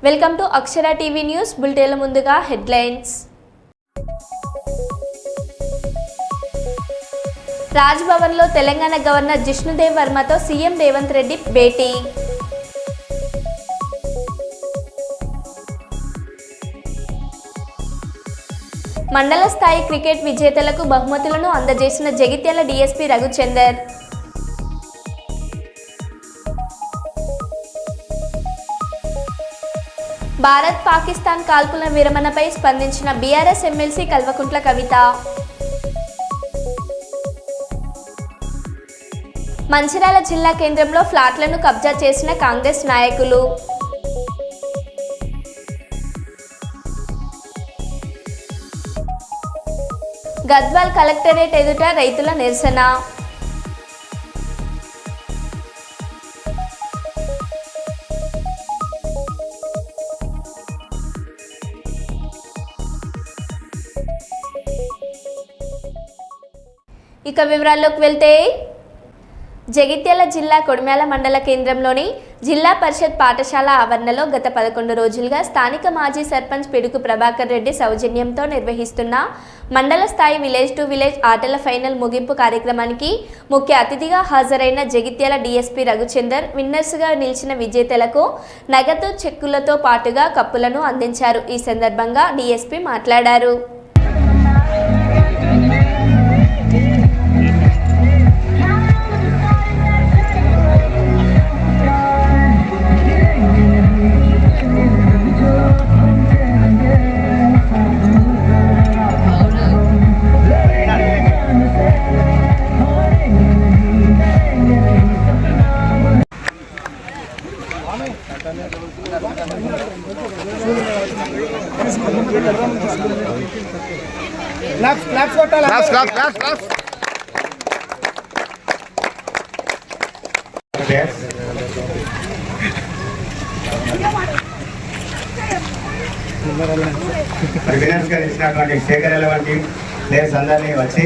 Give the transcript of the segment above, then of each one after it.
Welcome to Akshara TV news బులెటిన్ల ముందుగా headlines. రాజ్భవన్లో తెలంగాణ గవర్నర్ జిష్ణుదేవ్ వర్మతో సీఎం రేవంత్ రెడ్డి భేటీ. మండల స్థాయి క్రికెట్ విజేతలకు బహుమతులను అందజేసిన జగిత్యాల డీఎస్పీ రఘుచందర్. భారత్ పాకిస్తాన్ కాల్పుల విరమణపై స్పందించిన బీఆర్ఎస్ ఎమ్మెల్సీ కల్వకుంట్ల కవిత. మంచిర్యాల జిల్లా కేంద్రంలో ఫ్లాట్లను కబ్జా చేసిన కాంగ్రెస్ నాయకులు. గద్వాల్ కలెక్టరేట్ ఎదుట రైతుల నిరసన. ఇక వివరాల్లోకి వెళ్తే, జగిత్యాల జిల్లా కొడిమ్యాల మండల కేంద్రంలోని జిల్లా పరిషత్ పాఠశాల ఆవరణలో గత 11 రోజులుగా స్థానిక మాజీ సర్పంచ్ పిడుగు ప్రభాకర్ రెడ్డి సౌజన్యంతో నిర్వహిస్తున్న మండల స్థాయి విలేజ్ టు విలేజ్ ఆటల ఫైనల్ ముగింపు కార్యక్రమానికి ముఖ్య అతిథిగా హాజరైన జగిత్యాల డీఎస్పీ రఘుచందర్ విన్నర్స్గా నిలిచిన విజేతలకు నగదు చెక్కులతో పాటుగా కప్పులను అందించారు. ఈ సందర్భంగా డీఎస్పీ మాట్లాడారు. ఇచ్చినటువంటి శేఖర్ వంటి ప్లేయర్స్ అందరినీ వచ్చి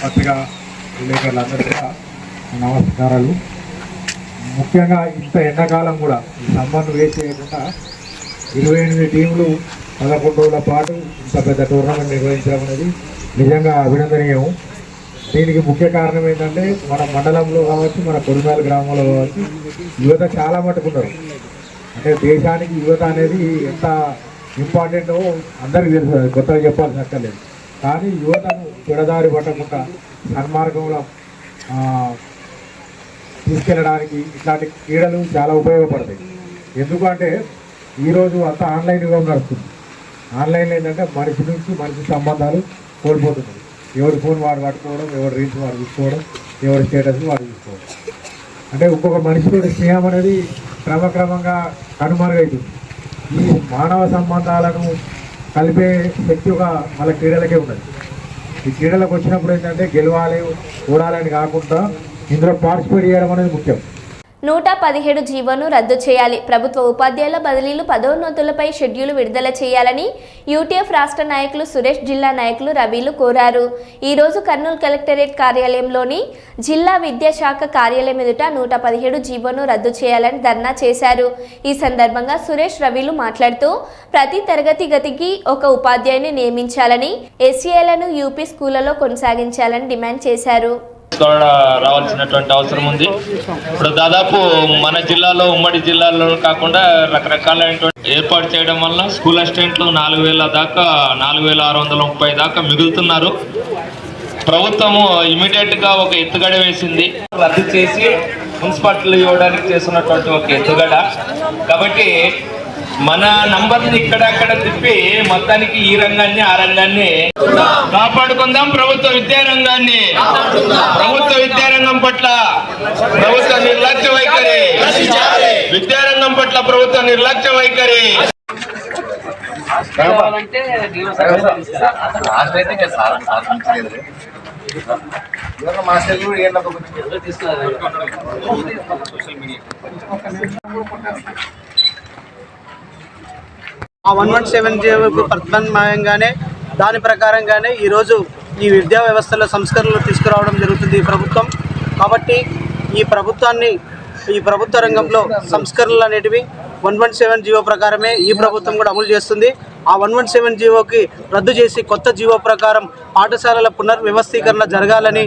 పత్రికా విలేకరులందరూ కూడా నమస్కారాలు. ముఖ్యంగా ఇంత ఎండాకాలం కూడా ఈ సమ్మర్ను వేస్ట్ చేయకుండా 28 టీంలు 11 రోజుల పాటు ఇంత పెద్ద టోర్నమెంట్ నిర్వహించడం అనేది నిజంగా అభినందనీయం. దీనికి ముఖ్య కారణం ఏంటంటే మన మండలంలో కావచ్చు, మన కొడిమ్యాల గ్రామంలో కావచ్చు, యువత చాలా మట్టుకున్నారు. అంటే దేశానికి యువత అనేది ఎంత ఇంపార్టెంటో అందరికీ తెలుసు, కొత్తగా చెప్పాల్సి అక్కర్లేదు. కానీ యువతను చెడదారి పట్టకుండా సన్మార్గంలో తీసుకెళ్ళడానికి ఇట్లాంటి క్రీడలు చాలా ఉపయోగపడతాయి. ఎందుకంటే ఈరోజు అంతా ఆన్లైన్గా నడుస్తుంది. ఆన్లైన్లో ఏంటంటే మనిషి నుంచి మనిషి సంబంధాలు కోల్పోతున్నాయి. ఎవరి ఫోన్ వాడు పట్టుకోవడం, ఎవరి రీల్స్ వాడు చూసుకోవడం, ఎవరి స్టేటస్ వాడు చూసుకోవడం, అంటే ఇంకొక మనిషితో స్నేహం అనేది క్రమక్రమంగా కనుమరుగవుతుంది. ఈ మానవ సంబంధాలను కలిపే శక్తి ఒక మన క్రీడలకే ఉన్నది. ఈ క్రీడలకు వచ్చినప్పుడు ఏంటంటే గెలవాలి, ఓడాలని కాకుండా ఇందులో పార్టిసిపేట్ చేయడం అనేది ముఖ్యం. 117 జీవోను రద్దు చేయాలి. ప్రభుత్వ ఉపాధ్యాయుల బదిలీలు పదోన్నతులపై షెడ్యూల్ విడుదల చేయాలని యూటీఎఫ్ రాష్ట్ర నాయకులు సురేష్, జిల్లా నాయకులు రవీలు కోరారు. ఈరోజు కర్నూలు కలెక్టరేట్ కార్యాలయంలోని జిల్లా విద్యాశాఖ కార్యాలయం ఎదుట 117 జీవోను రద్దు చేయాలని ధర్నా చేశారు. ఈ సందర్భంగా సురేష్, రవీలు మాట్లాడుతూ ప్రతి తరగతి గదికి ఒక ఉపాధ్యాయుని నియమించాలని, ఎస్సీఏలను యూపీ స్కూళ్లలో కొనసాగించాలని డిమాండ్ చేశారు. రావాల్సినటువంటి అవసరం ఉంది. ఇప్పుడు దాదాపు మన జిల్లాలో, ఉమ్మడి జిల్లాలో కాకుండా రకరకాలైనటువంటి ఏర్పాటు చేయడం వల్ల స్కూల్ అసిస్టెంట్లు 4000 దాకా, 4630 దాకా మిగులుతున్నారు. ప్రభుత్వము ఇమీడియట్ గా ఒక ఎత్తుగడ వేసింది, రద్దు చేసి మున్సిపాలిటీలు ఇవ్వడానికి చేస్తున్నటువంటి ఒక ఎత్తుగడ. కాబట్టి మన నంబర్ని ఇక్కడక్కడ తిప్పి మొత్తానికి ఈ రంగాన్ని, ఆ రంగాన్ని కాపాడుకుందాం. ప్రభుత్వ విద్యారంగాన్ని, ప్రభుత్వ విద్యారంగం పట్ల ప్రభుత్వ నిర్లక్ష్య వైఖరి, విద్యారంగం పట్ల ప్రభుత్వ నిర్లక్ష్య వైఖరి. ఆ 117 ప్రత్యామ్నాయంగానే దాని ప్రకారంగానే ఈరోజు ఈ విద్యా వ్యవస్థలో సంస్కరణలు తీసుకురావడం జరుగుతుంది ఈ ప్రభుత్వం. కాబట్టి ఈ ప్రభుత్వ రంగంలో సంస్కరణలు అనేటివి 117 జీవో ప్రకారమే ఈ ప్రభుత్వం కూడా అమలు చేస్తుంది. ఆ 117 జీవోకి రద్దు చేసి కొత్త జీవో ప్రకారం పాఠశాలల పునర్వ్యవస్థీకరణ జరగాలని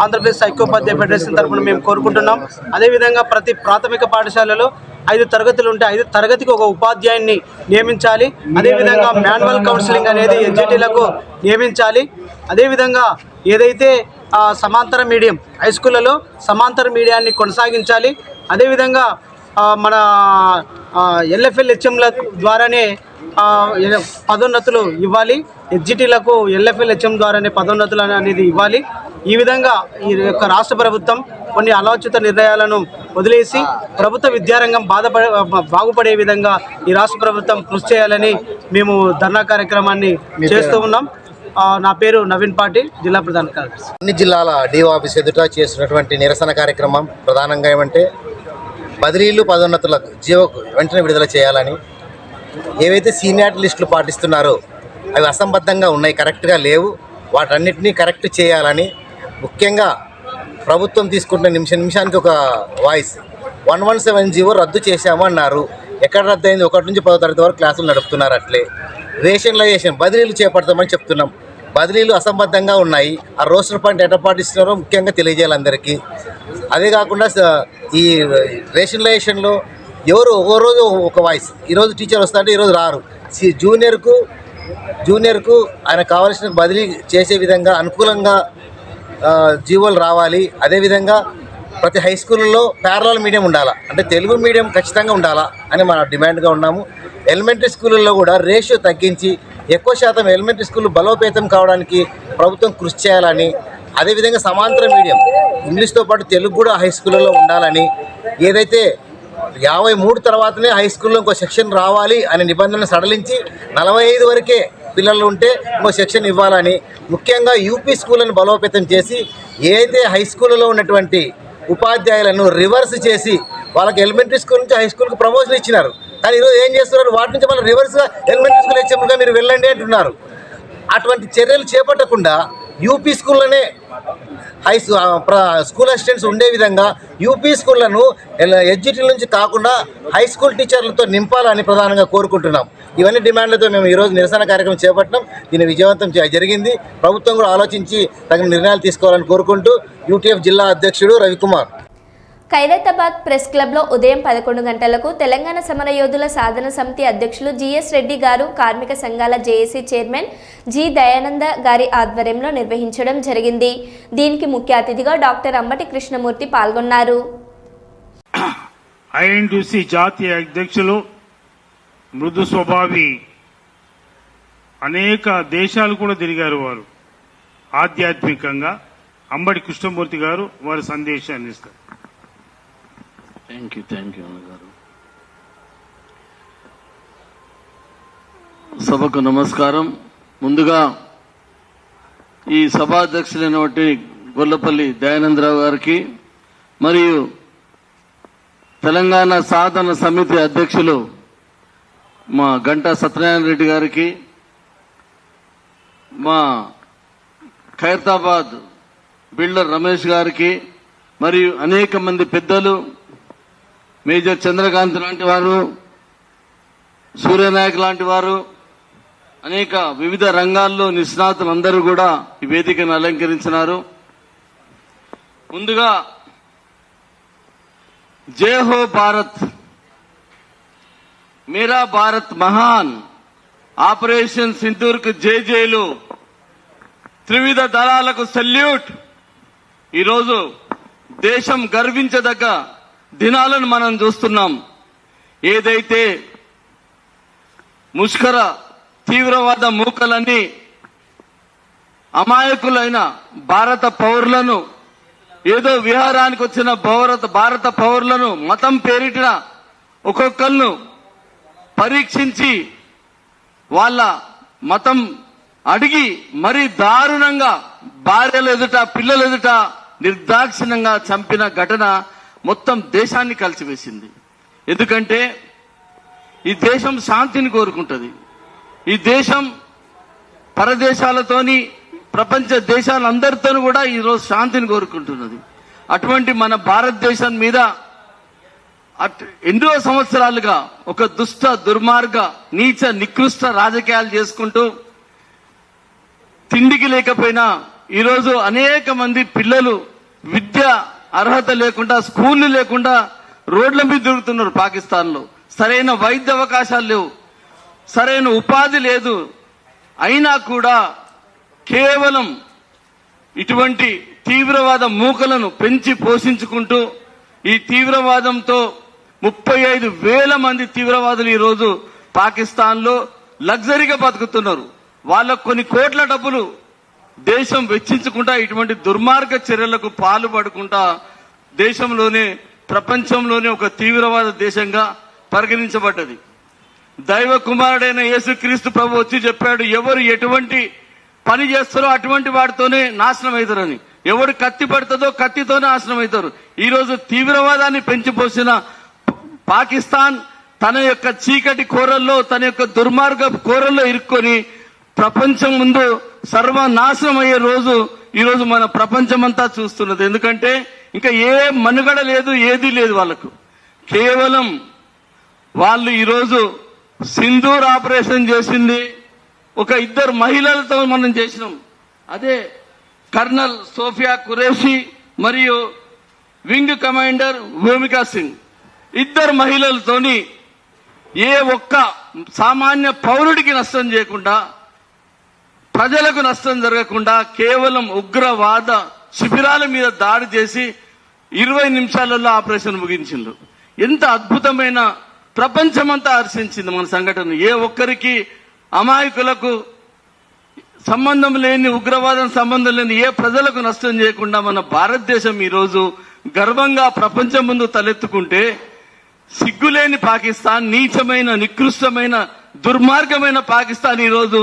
ఆంధ్రప్రదేశ్ ఐక్యోపాధ్యాయ ఫెడరేషన్ తరఫున మేము కోరుకుంటున్నాం. అదేవిధంగా ప్రతి ప్రాథమిక పాఠశాలలో 5 తరగతులు ఉంటే 5 తరగతికి ఒక ఉపాధ్యాయుని నియమించాలి. అదేవిధంగా మాన్యువల్ కౌన్సిలింగ్ అనేది ఎన్జిటీలకు నియమించాలి. అదేవిధంగా ఏదైతే సమాంతర మీడియం హై స్కూళ్ళలో సమాంతర మీడియాన్ని కొనసాగించాలి. అదేవిధంగా మన ఎల్ఎఫ్ఎల్ హెచ్ఎంల ద్వారానే పదోన్నతులు ఇవ్వాలి. ఎస్జిటీలకు ఎల్ఎఫ్ఎల్ హెచ్ఎం ద్వారానే పదోన్నతులు అనేది ఇవ్వాలి. ఈ విధంగా ఈ యొక్క రాష్ట్ర ప్రభుత్వం కొన్ని ఆలోచిత నిర్ణయాలను వదిలేసి ప్రభుత్వ విద్యారంగం బాగుపడే విధంగా ఈ రాష్ట్ర ప్రభుత్వం కృషి చేయాలని మేము ధర్నా కార్యక్రమాన్ని చేస్తూ ఉన్నాం. నా పేరు నవీన్ పాటిల్, జిల్లా ప్రధాన కార్యదర్శి. అన్ని జిల్లాల డిఓ ఆఫీస్ ఎదుట చేస్తున్నటువంటి నిరసన కార్యక్రమం ప్రధానంగా ఏమంటే బదిలీలు పదోన్నతులకు జీవో వెంటనే విడుదల చేయాలని, ఏవైతే సీనియారిటీ లిస్టులు పాటిస్తున్నారో అవి అసంబద్ధంగా ఉన్నాయి, కరెక్ట్గా లేవు, వాటన్నిటినీ కరెక్ట్ చేయాలని, ముఖ్యంగా ప్రభుత్వం తీసుకుంటున్న నిమిషానికి ఒక వాయిస్ 117 జీవో రద్దు చేశామన్నారు. ఎక్కడ రద్దు అయింది? 1 నుంచి 10వ తరగతి వరకు క్లాసులు నడుపుతున్నారు. అట్లే రేషనలైజేషన్ బదిలీలు చేపడతామని చెప్తున్నాం, బదిలీలు అసంబద్ధంగా ఉన్నాయి. ఆ రోస్టర్ పాయింట్ ఎట్లా పాటిస్తున్నారో ముఖ్యంగా తెలియజేయాలి అందరికీ. అదే కాకుండా ఈ రేషనలైజేషన్లో ఎవరు ఒక రోజు ఒక వాయిస్, ఈరోజు టీచర్ వస్తారంటే ఈరోజు రారు. జూనియర్కు ఆయన కావాల్సిన బదిలీ చేసే విధంగా అనుకూలంగా జీవోలు రావాలి. అదేవిధంగా ప్రతి హై స్కూల్లో ప్యారలల్ మీడియం ఉండాలా, అంటే తెలుగు మీడియం ఖచ్చితంగా ఉండాలా అని మన డిమాండ్గా ఉన్నాము. ఎలిమెంటరీ స్కూళ్ళల్లో కూడా రేషియో తగ్గించి ఎక్కువ శాతం ఎలిమెంటరీ స్కూళ్ళు బలోపేతం కావడానికి ప్రభుత్వం కృషి చేయాలని, అదేవిధంగా సమాంతర మీడియం ఇంగ్లీష్తో పాటు తెలుగు కూడా హై స్కూళ్ళలో ఉండాలని, ఏదైతే 53 తర్వాతనే హై స్కూల్లో ఇంకో సెక్షన్ రావాలి అనే నిబంధనలు సడలించి 45 వరకే పిల్లలు ఉంటే ఇంకో సెక్షన్ ఇవ్వాలని, ముఖ్యంగా యూపీ స్కూళ్ళను బలోపేతం చేసి ఏదైతే హై స్కూళ్ళలో ఉన్నటువంటి ఉపాధ్యాయులను రివర్స్ చేసి వాళ్ళకి ఎలిమెంటరీ స్కూల్ నుంచి హై స్కూల్కి ప్రమోషన్ ఇచ్చినారు. కానీ ఈరోజు ఏం చేస్తున్నారు? వాటి నుంచి మళ్ళీ రివర్స్గా ఎలిమెంటరీ స్కూల్ హెచ్ఎంగా మీరు వెళ్ళండి అంటున్నారు. అటువంటి చర్యలు చేపట్టకుండా యూపీ స్కూల్లోనే స్కూల్ అసిస్టెంట్స్ ఉండే విధంగా యూపీ స్కూళ్లను ఎడ్జిటీల నుంచి కాకుండా హై స్కూల్ టీచర్లతో నింపాలని ప్రధానంగా కోరుకుంటున్నాం. ఇవన్నీ డిమాండ్లతో మేము ఈరోజు నిరసన కార్యక్రమం చేపట్టినాం. దీన్ని విజయవంతం జరిగింది. ప్రభుత్వం కూడా ఆలోచించి తగిన నిర్ణయాలు తీసుకోవాలని కోరుకుంటూ యూటీఎఫ్ జిల్లా అధ్యక్షుడు రవికుమార్. ఖైరతాబాద్ ప్రెస్ క్లబ్లో ఉదయం 11 గంటలకు తెలంగాణ సమరయోధుల సాధన సమితి అధ్యక్షులు జిఎస్ రెడ్డి గారు, కార్మిక సంఘాల జేఏసీ చైర్మన్ జి దయానంద గారి ఆధ్వర్యంలో నిర్వహించడం జరిగింది. దీనికి ముఖ్య అతిథిగా డాక్టర్ అంబటి కృష్ణమూర్తి పాల్గొన్నారు. ఐఎన్టీసీ జాతీయ అధ్యక్షులు, మృదు స్వభావి, అనేక దేశాలు కూడా తిరిగారు వారు. ఆధ్యాత్మికంగా అంబటి కృష్ణమూర్తి గారు వారి సందేశాన్ని ఇస్తారు. థ్యాంక్ యూ అన్నగారు. సభకు నమస్కారం. ముందుగా ఈ సభాధ్యక్షులైనటువంటి గొల్లపల్లి దయానందరావు గారికి మరియు తెలంగాణ సాధన సమితి అధ్యక్షులు మా గంటా సత్యనారాయణ రెడ్డి గారికి, మా ఖైరతాబాద్ బిల్డర్ రమేష్ గారికి మరియు అనేక మంది పెద్దలు, మేజర్ చంద్రకాంత్ లాంటి వారు, సూర్యనాయక్ లాంటి వారు, అనేక వివిధ రంగాల్లో నిష్ణాతులందరూ కూడా ఈ వేదికను అలంకరించినారు. ముందుగా జై హో భారత్, మేరా భారత్ మహాన్, ఆపరేషన్ సింధూర్కు జైలు, త్రివిధ దళాలకు సెల్యూట్. ఈరోజు దేశం గర్వించదగ్గ దినాలను మనం చూస్తున్నాం. ఏదైతే ముష్కర తీవ్రవాద మూకలన్నీ అమాయకులైన భారత పౌరులను ఏదో విహారానికి వచ్చిన భారత పౌరులను మతం పేరిటిన ఒక్కొక్కరిను పరీక్షించి వాళ్ళ మతం అడిగి మరీ దారుణంగా భార్యలు ఎదుట పిల్లలు ఎదుట నిర్దాక్షిణ్యంగా చంపిన ఘటన మొత్తం దేశాన్ని కలిసివేసింది. ఎందుకంటే ఈ దేశం శాంతిని కోరుకుంటుంది. ఈ దేశం పరదేశాలతోని ప్రపంచ దేశాలందరితో కూడా ఈరోజు శాంతిని కోరుకుంటున్నది. అటువంటి మన భారతదేశం మీద ఎన్నో సంవత్సరాలుగా ఒక దుష్ట దుర్మార్గ నీచ నికృష్ట రాజకీయాలు చేసుకుంటూ తిండికి లేకపోయినా ఈరోజు అనేక మంది పిల్లలు విద్య అర్హత లేకుండా స్కూళ్లు లేకుండా రోడ్ల మీద తిరుగుతున్నారు. పాకిస్తాన్లో సరైన వైద్య అవకాశాలు లేవు, సరైన ఉపాధి లేదు. అయినా కూడా కేవలం ఇటువంటి తీవ్రవాద మూకలను పెంచి పోషించుకుంటూ ఈ తీవ్రవాదంతో 35,000 మంది తీవ్రవాదులు ఈరోజు పాకిస్తాన్లో లగ్జరీగా బతుకుతున్నారు. వాళ్ళకు కొన్ని కోట్ల డబ్బులు దేశం వెచ్చించకుండా ఇటువంటి దుర్మార్గ చర్యలకు పాల్పడకుండా దేశంలోనే ప్రపంచంలోనే ఒక తీవ్రవాద దేశంగా పరిగణించబడ్డది. దైవ కుమారుడైన యేసుక్రీస్తు ప్రభు వచ్చి చెప్పాడు, ఎవరు ఎటువంటి పని చేస్తారో అటువంటి వాడితోనే నాశనం అవుతారని. ఎవరు కత్తి పడుతుందో కత్తితోనే నాశనం అవుతారు. ఈరోజు తీవ్రవాదాన్ని పెంచిపోసిన పాకిస్తాన్ తన యొక్క చీకటి కోరల్లో తన యొక్క దుర్మార్గ కోరల్లో ఇరుక్కొని ప్రపంచం ముందు సర్వనాశనం అయ్యే రోజు ఈరోజు మన ప్రపంచమంతా చూస్తున్నది. ఎందుకంటే ఇంకా ఏ మనుగడ లేదు, ఏది లేదు వాళ్ళకు. కేవలం వాళ్ళు ఈరోజు సింధూర్ ఆపరేషన్ చేసింది ఒక 2 మహిళలతో మనం చేసినాం. అదే కర్నల్ సోఫియా ఖురేషి మరియు వింగ్ కమాండర్ భూమికా సింగ్ 2 మహిళలతోని ఏ ఒక్క సామాన్య పౌరుడికి నష్టం చేయకుండా, ప్రజలకు నష్టం జరగకుండా కేవలం ఉగ్రవాద శిబిరాల మీద దాడి చేసి 20 నిమిషాలలో ఆపరేషన్ ముగించిండ్రు. ఎంత అద్భుతమైన ప్రపంచమంతా హర్షించింది మన సంఘటన. ఏ ఒక్కరికి అమాయకులకు సంబంధం లేని, ఉగ్రవాదం సంబంధం లేని ఏ ప్రజలకు నష్టం చేయకుండా మన భారతదేశం ఈరోజు గర్వంగా ప్రపంచం ముందు తలెత్తుకుంటే, సిగ్గులేని పాకిస్తాన్, నీచమైన నికృష్టమైన దుర్మార్గమైన పాకిస్తాన్ ఈరోజు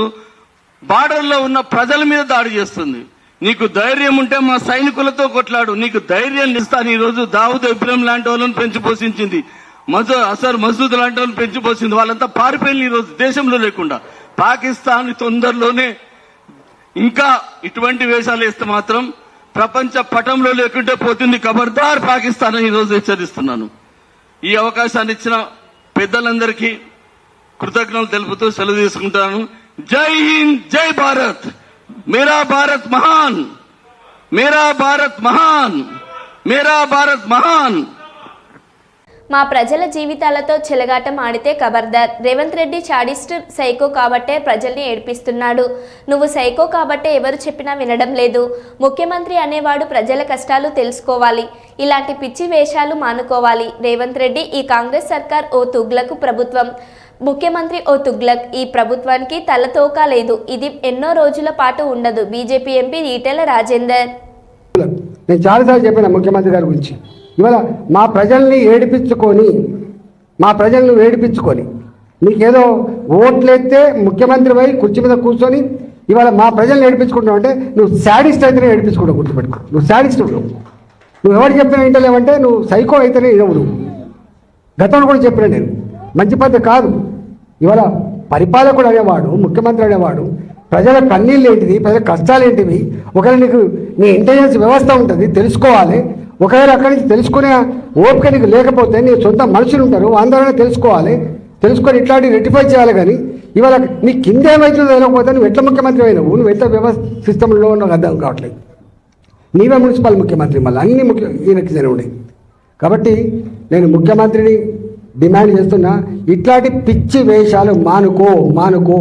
బార్డర్లో ఉన్న ప్రజల మీద దాడి చేస్తుంది. నీకు ధైర్యం ఉంటే మా సైనికులతో కొట్లాడు, నీకు ధైర్యం ఇస్తాను. ఈరోజు దావుద్ ఇబ్రహీం లాంటి వాళ్ళని పెంచి పోషించింది, అసర్ మసూద్ లాంటి వాళ్ళని పెంచి పోసింది. వాళ్ళంతా పారిపోయింది ఈరోజు దేశంలో లేకుండా. పాకిస్తాన్ తొందరలోనే ఇంకా ఇటువంటి వేషాలు వేస్తే మాత్రం ప్రపంచ పటంలో లేకుంటే పోతుంది. ఖబర్దార్ పాకిస్తాన్ అని ఈరోజు హెచ్చరిస్తున్నాను. ఈ అవకాశాన్ని ఇచ్చిన పెద్దలందరికీ కృతజ్ఞతలు తెలుపుతూ సెలవు తీసుకుంటాను. జై హింద్, జై భారత్. మేరా భారత్ మహాన్, మేరా భారత్ మహాన్, మేరా భారత్ మహాన్. మా ప్రజల జీవితాలతో చెలగాటం ఆడితే ఖబర్దార్. రేవంత్ రెడ్డి చాడిస్ట్ సైకో కాబట్టే ప్రజల్ని ఏడిపిస్తున్నాడు. నువ్వు సైకో కాబట్టే ఎవరు చెప్పినా వినడం లేదు. ముఖ్యమంత్రి అనేవాడు ప్రజల కష్టాలు తెలుసుకోవాలి. ఇలాంటి పిచ్చి వేషాలు మానుకోవాలి. రేవంత్ రెడ్డి, ఈ కాంగ్రెస్ సర్కార్ ఓ తుగ్లక్ ప్రభుత్వం. ముఖ్యమంత్రి ఓ తుగ్లక్. ఈ ప్రభుత్వానికి తలతోక లేదు. ఇది ఎన్నో రోజుల పాటు ఉండదు. BJP MP Etela Rajender. నేను చాలాసార్లు చెప్పిన ముఖ్యమంత్రి గారి గురించి. ఇవాళ మా ప్రజల్ని ఏడిపించుకొని నీకేదో ఓట్లెత్తే ముఖ్యమంత్రి పోయి కుర్చీ మీద కూర్చొని ఇవాళ మా ప్రజల్ని ఏడిపించుకుంటావు అంటే నువ్వు శాడిస్ట్ అయితేనే ఏడిపించుకుంటావు. గుర్తుపెట్టుకో, నువ్వు శాడిస్ట్. నువ్వు ఎవరు చెప్పినా వింటలేవంటే నువ్వు సైకో అయితేనే ఇవ్వవు. నువ్వు గతంలో కూడా చెప్పినా నేను మంచి పద్ధతి కాదు. ఇవాళ పరిపాలకుడు అనేవాడు, ముఖ్యమంత్రి అనేవాడు ప్రజల కన్నీళ్ళు ఏంటిది, ప్రజల కష్టాలు ఏంటివి, ఒకవేళ నీకు నీ ఇంటెలిజెన్స్ వ్యవస్థ ఉంటుంది, తెలుసుకోవాలి. ఒకవేళ అక్కడి నుంచి తెలుసుకునే ఓపిక నీకు లేకపోతే నీ సొంత మనుషులు ఉంటారు, అందరూ తెలుసుకొని ఇట్లాంటివి రెక్టిఫై చేయాలి. కానీ ఇవాళ నీ కింద ఏమవుతుందో తెలియకపోతే నువ్వు ఎట్లా ముఖ్యమంత్రి అయినావు, నువ్వు ఎట్లా వ్యవస్థ సిస్టంలో నాకు అర్థం కావట్లేదు. నీవే మున్సిపల్ ముఖ్యమంత్రి, మళ్ళీ అన్ని ఈయనకి జరుగుతాయి. కాబట్టి నేను ముఖ్యమంత్రిని డిమాండ్ చేస్తున్నా, ఇట్లాంటి పిచ్చి వేషాలు మానుకో.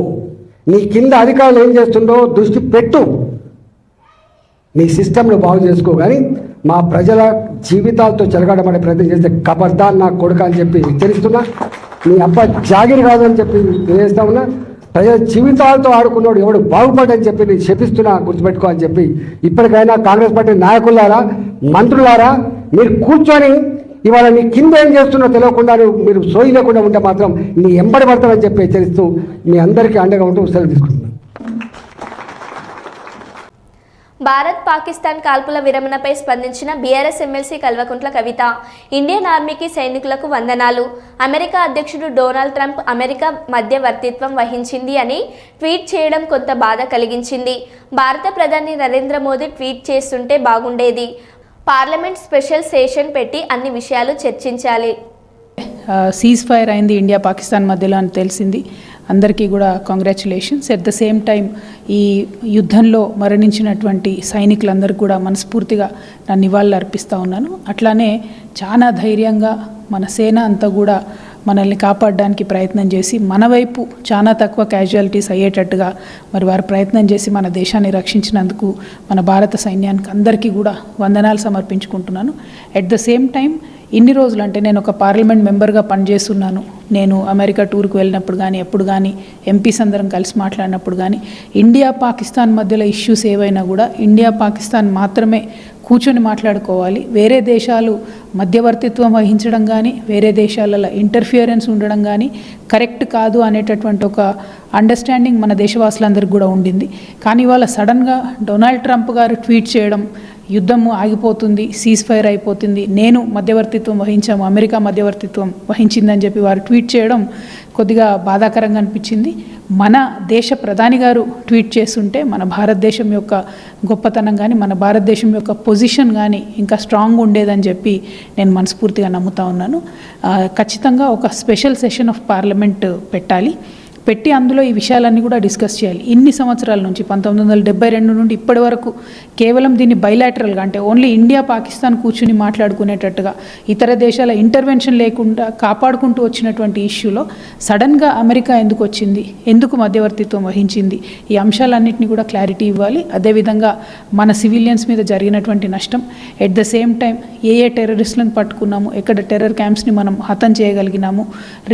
నీ కింద అధికారులు ఏం చేస్తుండో దృష్టి పెట్టు, నీ సిస్టమ్ను బాగు చేసుకో. కానీ మా ప్రజల జీవితాలతో చెలగాటమనే ప్రయత్నం చేస్తే ఖబర్దార్ నా కొడుక అని చెప్పి హెచ్చరిస్తున్నా. నీ అబ్బా జాగిరి కాదు అని చెప్పి తెలియజేస్తా ఉన్నా. ప్రజల జీవితాలతో ఆడుకున్నాడు ఎవడు బాగుపడని చెప్పి నేను శపిస్తున్నా, గుర్తుపెట్టుకో అని చెప్పి ఇప్పటికైనా కాంగ్రెస్ పార్టీ నాయకులారా, మంత్రులారా, మీరు కూర్చొని ఇవాళ నీ కింద ఏం చేస్తున్నో తెలియకుండా మీరు సోయి లేకుండా ఉంటే మాత్రం నీ ఎంబడి పడతామని చెప్పి హెచ్చరిస్తూ మీ అందరికీ అండగా ఉంటూ సెలవు తీసుకుంటున్నాను. భారత్ పాకిస్తాన్ కాల్పుల విరమణపై స్పందించిన బీఆర్ఎస్ ఎమ్మెల్సీ కల్వకుంట్ల కవిత, ఇండియన్ ఆర్మీకి సైనికులకు వందనాలు. అమెరికా అధ్యక్షుడు డొనాల్డ్ ట్రంప్ అమెరికా మధ్యవర్తిత్వం వహించింది అని ట్వీట్ చేయడం కొంత బాధ కలిగించింది. భారత ప్రధాని నరేంద్ర మోదీ ట్వీట్ చేస్తుంటే బాగుండేది. పార్లమెంట్ స్పెషల్ సెషన్ పెట్టి అన్ని విషయాలు చర్చించాలి. సీజ్ ఫైర్ అయింది ఇండియా పాకిస్తాన్ మధ్యలో అని తెలిసింది. అందరికీ కూడా congratulations. At the same time ఈ యుద్ధంలో మరణించినటువంటి సైనికులందరికీ కూడా మనస్ఫూర్తిగా నా నివాళులు అర్పిస్తూ ఉన్నాను. అట్లానే చాలా ధైర్యంగా మన సేన అంతా కూడా మనల్ని కాపాడడానికి ప్రయత్నం చేసి మన వైపు చాలా తక్కువ క్యాజువాలిటీస్ అయ్యేటట్టుగా మరి వారు ప్రయత్నం చేసి మన దేశాన్ని రక్షించినందుకు మన భారత సైన్యానికి అందరికీ కూడా వందనాలు సమర్పించుకుంటున్నాను. ఎట్ ద సేమ్ టైం ఇన్ని రోజులు అంటే నేను ఒక పార్లమెంట్ మెంబర్గా పనిచేస్తున్నాను. నేను అమెరికా టూర్కి వెళ్ళినప్పుడు కానీ ఎప్పుడు కానీ ఎంపీస్ అందరం కలిసి మాట్లాడినప్పుడు కానీ ఇండియా పాకిస్తాన్ మధ్యలో ఇష్యూస్ ఏవైనా కూడా ఇండియా పాకిస్తాన్ మాత్రమే కూర్చొని మాట్లాడుకోవాలి. వేరే దేశాలు మధ్యవర్తిత్వం వహించడం కానీ వేరే దేశాలలో ఇంటర్ఫియరెన్స్ ఉండడం కానీ కరెక్ట్ కాదు అనేటటువంటి ఒక అండర్స్టాండింగ్ మన దేశవాసులందరికీ కూడా ఉండింది. కానీ ఇవాళ సడన్గా డొనాల్డ్ ట్రంప్ గారు ట్వీట్ చేయడం, యుద్ధము ఆగిపోతుంది, సీజ్ ఫైర్ అయిపోతుంది, నేను మధ్యవర్తిత్వం వహించాము, అమెరికా మధ్యవర్తిత్వం వహించిందని చెప్పి వారు ట్వీట్ చేయడం కొద్దిగా బాధాకరంగా అనిపించింది. మన దేశ ప్రధాని గారు ట్వీట్ చేస్తుంటే మన భారతదేశం యొక్క గొప్పతనం కానీ మన భారతదేశం యొక్క పొజిషన్ కానీ ఇంకా స్ట్రాంగ్ ఉండేదని చెప్పి నేను మనస్ఫూర్తిగా నమ్ముతా ఉన్నాను. ఖచ్చితంగా ఒక స్పెషల్ సెషన్ ఆఫ్ పార్లమెంట్ పెట్టి అందులో ఈ విషయాలన్నీ కూడా డిస్కస్ చేయాలి. ఇన్ని సంవత్సరాల నుంచి 1972 నుండి ఇప్పటి వరకు కేవలం దీన్ని బైలాటరల్గా అంటే ఓన్లీ ఇండియా పాకిస్తాన్ కూర్చుని మాట్లాడుకునేటట్టుగా ఇతర దేశాల ఇంటర్వెన్షన్ లేకుండా కాపాడుకుంటూ వచ్చినటువంటి ఇష్యూలో సడన్గా అమెరికా ఎందుకు వచ్చింది, ఎందుకు మధ్యవర్తిత్వం వహించింది, ఈ అంశాలన్నింటినీ కూడా క్లారిటీ ఇవ్వాలి. అదేవిధంగా మన సివిలియన్స్ మీద జరిగినటువంటి నష్టం, ఎట్ ద సేమ్ టైం ఏ టెర్రరిస్టులను పట్టుకున్నాము, ఎక్కడ టెర్రర్ క్యాంప్స్ని మనం హతం చేయగలిగినాము,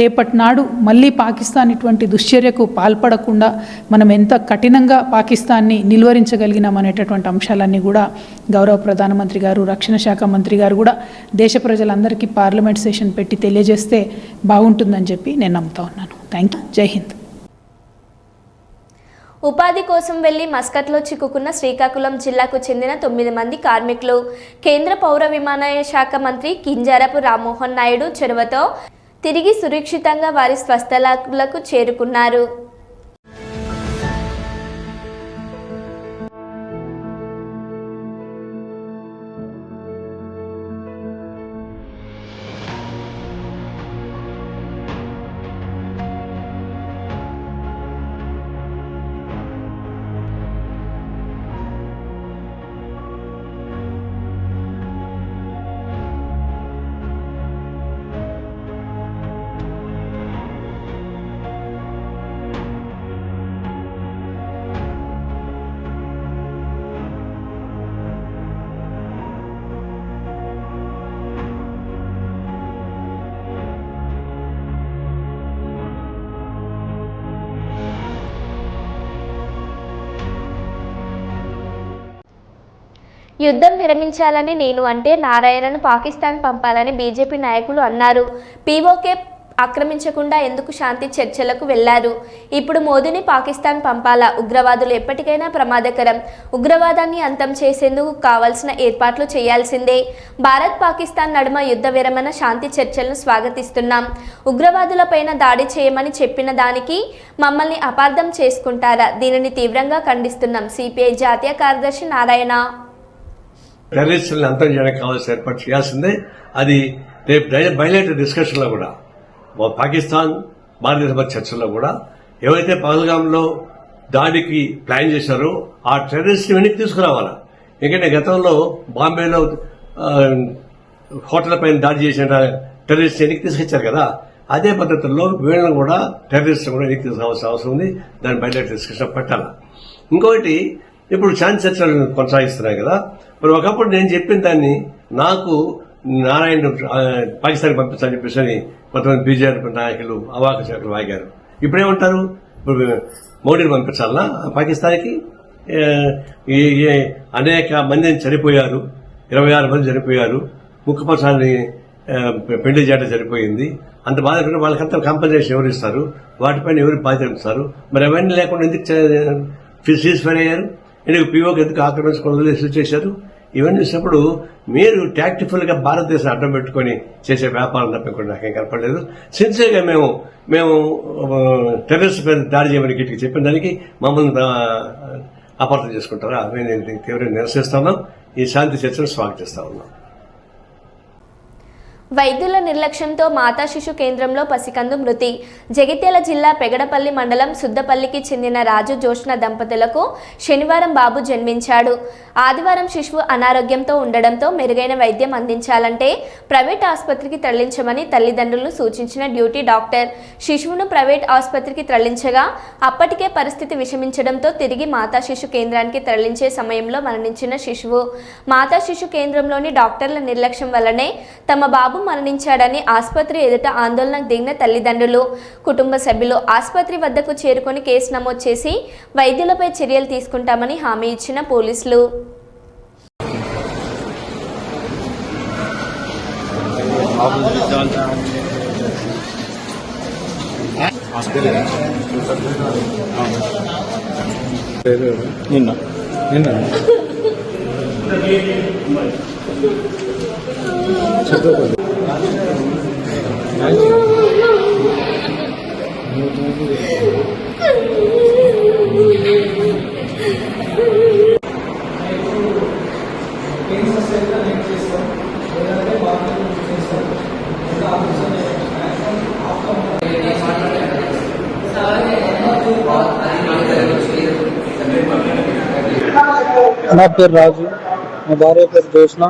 రేపటి నాడు మళ్ళీ పాకిస్తాన్ ఇటువంటి దుశ్చర్యకు పాల్పడకుండా మనం ఎంత కఠినంగా పాకిస్తాన్ని నిలువరించగలిగినాం అనేటటువంటి అంశాలన్నీ కూడా గౌరవ ప్రధానమంత్రి గారు, రక్షణ శాఖ మంత్రి గారు కూడా దేశ ప్రజలందరికీ పార్లమెంట్ సెషన్ పెట్టి తెలియజేస్తే బాగుంటుందని చెప్పి నేను నమ్ముతా ఉన్నాను. Thank you. జై హింద్. ఉపాధి కోసం వెళ్లి మస్కట్లో చిక్కుకున్న శ్రీకాకుళం జిల్లాకు చెందిన 9 మంది కార్మికులు కేంద్ర పౌర విమానయాన శాఖ మంత్రి కింజారపు రామ్మోహన్ నాయుడు చొరవతో తిరిగి సురక్షితంగా వారి స్వస్థలాలకు చేరుకున్నారు. యుద్ధం విరమించాలని నేను అంటే నారాయణను పాకిస్తాన్ పంపాలని బీజేపీ నాయకులు అన్నారు. పీఓకే ఆక్రమించకుండా ఎందుకు శాంతి చర్చలకు వెళ్లారు? ఇప్పుడు మోదీని పాకిస్తాన్ పంపాలా? ఉగ్రవాదులు ఎప్పటికైనా ప్రమాదకరం. ఉగ్రవాదాన్ని అంతం చేసేందుకు కావాల్సిన ఏర్పాట్లు చేయాల్సిందే. భారత్ పాకిస్తాన్ నడుమ యుద్ధ విరమణ శాంతి చర్చలను స్వాగతిస్తున్నాం. ఉగ్రవాదులపైన దాడి చేయమని చెప్పిన దానికి మమ్మల్ని అపార్థం చేసుకుంటారా? దీనిని తీవ్రంగా ఖండిస్తున్నాం. సిపిఐ జాతీయ కార్యదర్శి నారాయణ. టెర్రరిస్టులను అంతం చేయడానికి కావాల్సిన ఏర్పాటు చేయాల్సిందే. అది రేపు బయలుదేరే డిస్కషన్లో కూడా పాకిస్తాన్ భారతదేశ మధ్య చర్చల్లో కూడా ఎవరైతే పహల్గామ్లో దాడికి ప్లాన్ చేశారో ఆ టెర్రరిస్ట్ వెనక్కి తీసుకురావాలా. ఎందుకంటే గతంలో బాంబేలో హోటల్ పైన దాడి చేసిన టెర్రరిస్ట్ వెనక్కి తీసుకొచ్చారు కదా, అదే పద్ధతుల్లో వీళ్ళని కూడా టెర్రరిస్ట్ కూడా వెనక్కి తీసుకురావాల్సిన అవసరం ఉంది. దాన్ని బయలుదేరే డిస్కషన్ పెట్టాలా. ఇంకొకటి, ఇప్పుడు శాంతి చర్చలు కొనసాగిస్తున్నాయి కదా, మరి ఒకప్పుడు నేను చెప్పిన దాన్ని నాకు నారాయణ పాకిస్తాన్ పంపించాలని చెప్పేసి కొంతమంది బీజేపీ నాయకులు అవాక శాఖలు వాగారు. ఇప్పుడేమంటారు, ఇప్పుడు మోడీని పంపించాలన్నా పాకిస్తాన్కి? అనేక మందిని చనిపోయారు, 26 మంది చనిపోయారు, ముఖ్యపక్షాన్ని పెళ్లి చేయడం చనిపోయింది. అంత బాధ వాళ్ళకంతా కాంపన్సేషన్ ఎవరు ఇస్తారు? వాటిపైన ఎవరు బాధ్యత ఇస్తారు? మరి అవన్నీ లేకుండా ఎందుకు సీజ్ ఫైర్ అయ్యారు? ఎందుకు పీఓకి ఎందుకు ఆక్రమించుకొని వదిలేసి చేశారు? ఇవన్నీ చూసినప్పుడు మీరు టాక్టిఫుల్ గా భారతదేశం అడ్డం పెట్టుకుని చేసే వ్యాపారం తప్పకుండా నాకేం కనపడలేదు. సిన్సియర్గా మేము టెర్రరిస్ట్ పైన దాడి చేయమని గిట్టికి చెప్పిన దానికి మమ్మల్ని అపార్థం చేసుకుంటారా? మేము తీవ్రంగా నిరసిస్తున్నాం. ఈ శాంతి చర్చను స్వాగతిస్తా ఉన్నాం. వైద్యుల నిర్లక్ష్యంతో మాతా శిశు కేంద్రంలో పసికందు మృతి. జగిత్యాల జిల్లా పెగడపల్లి మండలం సుద్దపల్లికి చెందిన రాజు జోష్న దంపతులకు శనివారం బాబు జన్మించాడు. ఆదివారం శిశువు అనారోగ్యంతో ఉండడంతో మెరుగైన వైద్యం అందించాలంటే ప్రైవేట్ ఆసుపత్రికి తరలించమని తల్లిదండ్రులు సూచించిన డ్యూటీ డాక్టర్ శిశువును ప్రైవేట్ ఆసుపత్రికి తరలించగా అప్పటికే పరిస్థితి విషమించడంతో తిరిగి మాతా శిశు కేంద్రానికి తరలించే సమయంలో మరణించిన శిశువు. మాతా శిశు కేంద్రంలోని డాక్టర్ల నిర్లక్ష్యం వల్లనే తమ బాబు మరణించాడని ఆసుపత్రి ఎదుట ఆందోళనకు దిగిన తల్లిదండ్రులు, కుటుంబ సభ్యులు ఆసుపత్రి వద్దకు చేరుకొని కేసు నమోదు చేసి వైద్యులపై చర్యలు తీసుకుంటామని హామీ ఇచ్చిన పోలీసులు. నా పేరు రాజు, మా భార్య పేరు జోష్న.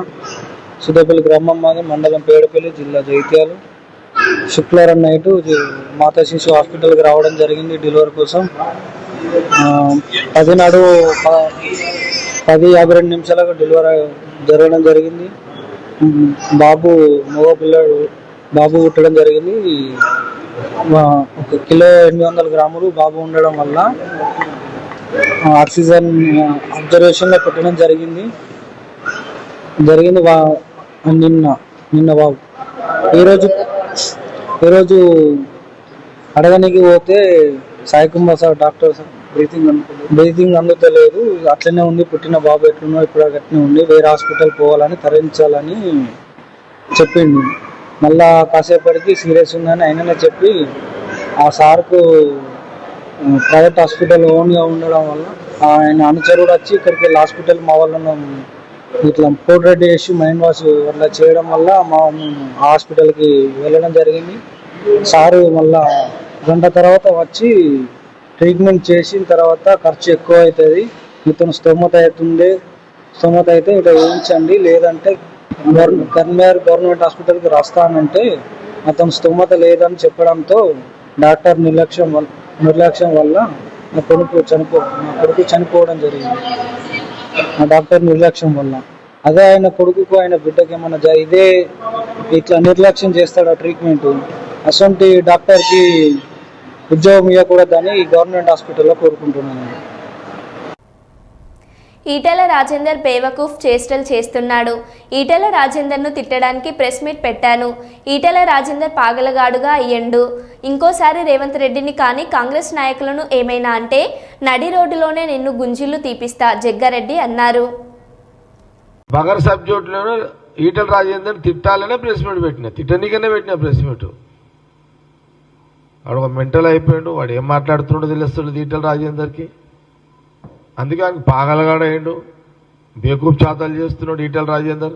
సుద్దపల్లి గ్రామం మాది, మండలం పేడపల్లి, జిల్లా జగిత్యాల. శుక్రవారం నైట్ మాతా శిశు హాస్పిటల్కి రావడం జరిగింది డెలివరీ కోసం. 10 నాడు 10:52 నిమిషాలకు డెలివరీ జరగడం జరిగింది. బాబు మగ పిల్లాడు బాబు పుట్టడం జరిగింది. 1 కిలో 800 గ్రాములు బాబు ఉండడం వల్ల ఆక్సిజన్ అబ్జర్వేషన్లో పెట్టడం జరిగింది. నిన్న బాబు ఈరోజు అడగడానికి పోతే Sai Kumar sir doctor sir breathing అందుతలేదు, అట్లనే ఉంది, పుట్టిన బాబు ఎట్లున్నా ఇప్పుడు అట్లనే ఉంది, వేరే హాస్పిటల్ పోవాలని తరలించాలని చెప్పిండు. మళ్ళా కాసేపటికి సీరియస్ ఉందని ఆయననే చెప్పి ఆ సార్కు ప్రైవేట్ హాస్పిటల్ ఓన్గా ఉండడం వల్ల ఆయన అనుచరుడు వచ్చి ఇక్కడికి వెళ్ళి హాస్పిటల్ మా వాళ్ళను ఇట్లా పోర్ట్రేట్ చేసి మైండ్ వాష్ అట్లా చేయడం వల్ల హాస్పిటల్కి వెళ్ళడం జరిగింది. సారు మళ్ళా 1 గంట తర్వాత వచ్చి ట్రీట్మెంట్ చేసిన తర్వాత ఖర్చు ఎక్కువ అవుతుంది, ఇతను స్తోమత అయితే ఇట్లా వేయించండి, లేదంటే కర్నూలు గవర్నమెంట్ హాస్పిటల్కి రాస్తానంటే అతను స్తోమత లేదని చెప్పడంతో డాక్టర్ నిర్లక్ష్యం వల్ల నా కొడుకు చనిపోవడం జరిగింది. ఆ డాక్టర్ నిర్లక్ష్యం వల్ల. అదే ఆయన కొడుకుకు ఆయన బిడ్డకి ఏమన్నా ఇదే ఇట్లా నిర్లక్ష్యం చేస్తాడు ట్రీట్మెంట్, అసొంటి డాక్టర్కి ఉద్యోగం ఇవ్వకూడదని గవర్నమెంట్ హాస్పిటల్లో కోరుకుంటున్నాను. ఈటెల రాజేందర్ బేవకూఫ్ చేష్టలు చేస్తున్నాడు. ఈటెల రాజేందర్ను తిట్టడానికి ప్రెస్ మీట్ పెట్టాను. ఈటెల రాజేందర్ పాగలగాడుగా అయ్యండు. ఇంకోసారి రేవంత్ రెడ్డిని కానీ కాంగ్రెస్ నాయకులను ఏమైనా అంటే నడి రోడ్డులోనే నిన్ను గుంజిళ్లు తీపిస్తా జగ్గారెడ్డి అన్నారు. బగర్ సబ్జెక్టులోనే ఈటెల రాజేందర్ తిట్టాలనే ప్రెస్ మీట్ పెట్టిన, తిట్టనికనే పెట్టిన ప్రెస్ మీట్. వాడు ఒక మెంటల్ అయిపోయాడు, వాడు ఏం మాట్లాడుతున్నాడో తెలుస్తుంది ఈటెల రాజేందర్కి. అందుకే ఆయన పాగలగాడు అయ్యిండు, బేకూఫ్ చాతాలు చేస్తున్నాడు ఈటెల రాజేందర్.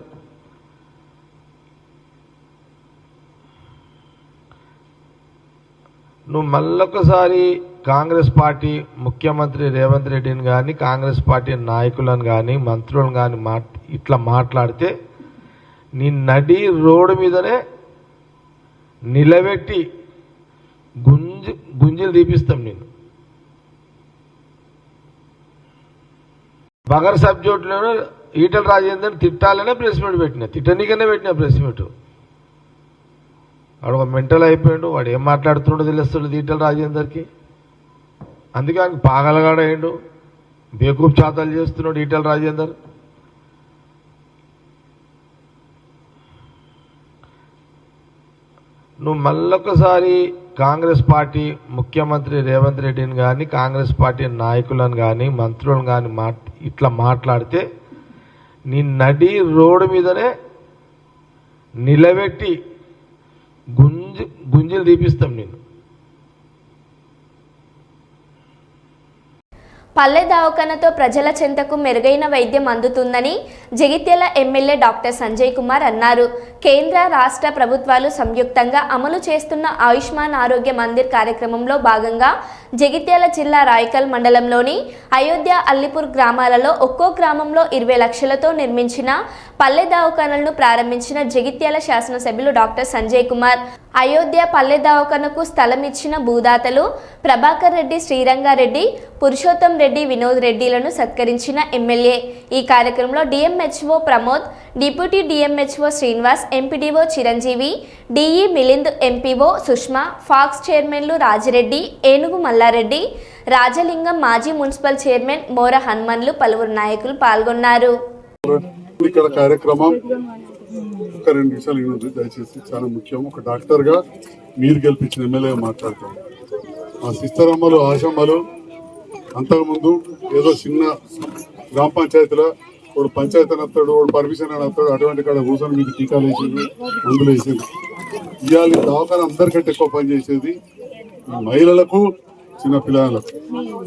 నువ్వు మళ్ళొకసారి కాంగ్రెస్ పార్టీ ముఖ్యమంత్రి రేవంత్ రెడ్డిని కానీ కాంగ్రెస్ పార్టీ నాయకులను కానీ మంత్రులను కానీ ఇట్లా మాట్లాడితే నీ నడి రోడ్డు మీదనే నిలబెట్టి గుంజీలు తీపిస్తాం నేను. బగర్ సబ్జెక్టులోనే ఈటెల రాజేందర్ తిట్టాలనే ప్రెస్ మీట్ పెట్టిన, తిట్టనికనే పెట్టిన ప్రెస్ మీట్. వాడు ఒక మెంటల్ అయిపోయాడు, వాడు ఏం మాట్లాడుతున్నాడో తెలుస్తుంది ఈటెల రాజేందర్కి. అందుకే ఆయన పాగలగాడేయండు, బేకూఫ్ చాతాలు చేస్తున్నాడు ఈటెల రాజేందర్. నువ్వు మళ్ళొకసారి కాంగ్రెస్ పార్టీ ముఖ్యమంత్రి రేవంత్ రెడ్డిని కానీ కాంగ్రెస్ పార్టీ నాయకులను కానీ మంత్రులను కానీ ఇట్లా మాట్లాడితే నీ నడి రోడ్డు మీదనే నిలబెట్టి గుంజలు తీపిస్తాం నేను. పల్లె దవాఖానతో ప్రజల చెంతకు మెరుగైన వైద్యం అందుతుందని జగిత్యాల ఎమ్మెల్యే డాక్టర్ సంజయ్ కుమార్ అన్నారు. కేంద్ర రాష్ట్ర ప్రభుత్వాలు సంయుక్తంగా అమలు చేస్తున్న ఆయుష్మాన్ ఆరోగ్య మందిర్ కార్యక్రమంలో భాగంగా జగిత్యాల జిల్లా రాయకల్ మండలంలోని అయోధ్య అల్లిపూర్ గ్రామాలలో ఒక్కో గ్రామంలో 20 లక్షలతో నిర్మించిన పల్లె దవాఖానలను ప్రారంభించిన జగిత్యాల శాసనసభ్యులు డాక్టర్ సంజయ్ కుమార్. అయోధ్య పల్లె దవాఖానకు స్థలం ఇచ్చిన భూదాతలు ప్రభాకర్ రెడ్డి, శ్రీరంగారెడ్డి, పురుషోత్తం రెడ్డి, వినోద్ రెడ్డిలను సత్కరించిన ఎమ్మెల్యే. ఈ కార్యక్రమంలో DMHO Pramod, deputy DMHO Srinivas, MPDO Chiranjeevi, DE Milind, MPO Sushma, PACS చైర్మన్లు రాజిరెడ్డి, ఏనుగు మల్లారెడ్డి, రాజలింగం, మాజీ మున్సిపల్ చైర్మన్ మోర హనుమన్లు, పలువురు నాయకులు పాల్గొన్నారు. ఇక్కడ కార్యక్రమం ఒక 2 నిమిషాలు ఇవ్వండి దయచేసి, చాలా ముఖ్యం. ఒక డాక్టర్గా మీరు గెలిపించిన ఎమ్మెల్యేగా మాట్లాడతాం. మా సిస్టర్ అమ్మలు, ఆశమ్మలు అంతకుముందు ఏదో చిన్న గ్రామ పంచాయతీలో వాడు పంచాయతీ అనస్తాడు, వాడు పర్మిషన్ అని వస్తాడు, అటువంటి కాడ కూర్చొని మీకు టీకాలు వేసేది, మందులు వేసేది. ఇవాళ దవాఖాన అందరికంటే ఎక్కువ పనిచేసేది మహిళలకు, చిన్న పిల్లలకు.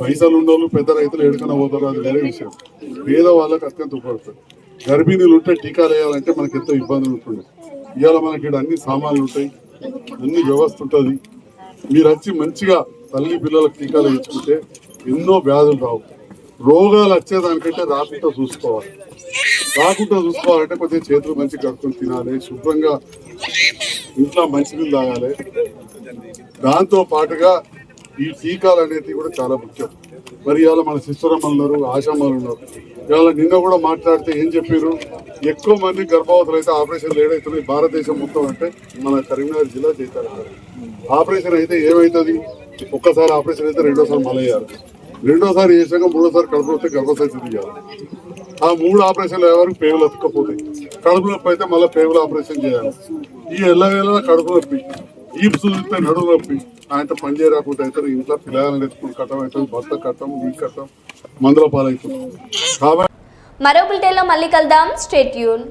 పైసలు ఉన్నోళ్ళు, పెద్ద రైతులు ఎడుకన పోతారు, అది వేరే విషయం. పేద వాళ్ళకి అత్యంత ఉపయోగపడుతుంది. గర్భిణీలు ఉంటే టీకాలు వేయాలంటే మనకి ఎంతో ఇబ్బందులు ఉంటుండే. ఇవాళ మనకి ఇక్కడ అన్ని సామాన్లు ఉంటాయి, అన్ని వ్యవస్థ ఉంటుంది. మీరు వచ్చి మంచిగా తల్లి పిల్లలకు టీకాలు వేయించుకుంటే ఎన్నో వ్యాధులు రావు. రోగాలు వచ్చేదానికంటే రాకుండా చూసుకోవాలి. చూసుకోవాలంటే కొద్దిగా చేతులు మంచిగా కడుక్కొని తినాలి, శుభ్రంగా ఇంట్లో మంచినీళ్ళు తాగాలి. దాంతో పాటుగా ఈ టీకాలు అనేవి కూడా చాలా ముఖ్యం. మరి ఇవాళ మన సిస్టరమ్మలు ఉన్నారు, ఆశామ్మలు ఉన్నారు. ఇవాళ నిన్న కూడా మాట్లాడితే ఏం చెప్పారు, ఎక్కువ మంది గర్భవతులు అయితే ఆపరేషన్లు ఏడైతున్నాయి భారతదేశం మొత్తం అంటే మన కరీంనగర్ జిల్లా చేస్తారు. ఆపరేషన్ అయితే ఏమవుతుంది, ఒక్కసారి ఆపరేషన్ అయితే రెండోసారి మళ్ళీ వేయాలి, రెండోసారి చేసాక మూడోసారి కడుపు వస్తే గర్భసంచి తీయాలి. ఆ 3 ఆపరేషన్లు ఎవరికి పేగులు ఎత్తుకపోతాయి. కడుపు నొప్పి అయితే మళ్ళీ పేగులు ఆపరేషన్ చేయాలి. ఈ ఎల్లవేళ కడుపు నొప్పి, ఈ చూస్తే నడుము నొప్పి, ఆయన పని చేయరాకుండా అవుతారు. ఇంట్లో పిల్లలను ఎత్తుకుని కట్టం అవుతుంది, భర్త కట్టం, ఈ కట్టం, మందుల పాలవుతుంది. కాబట్టి మరో బులెటిన్లో మళ్ళీ కలుద్దాం. Stay tune.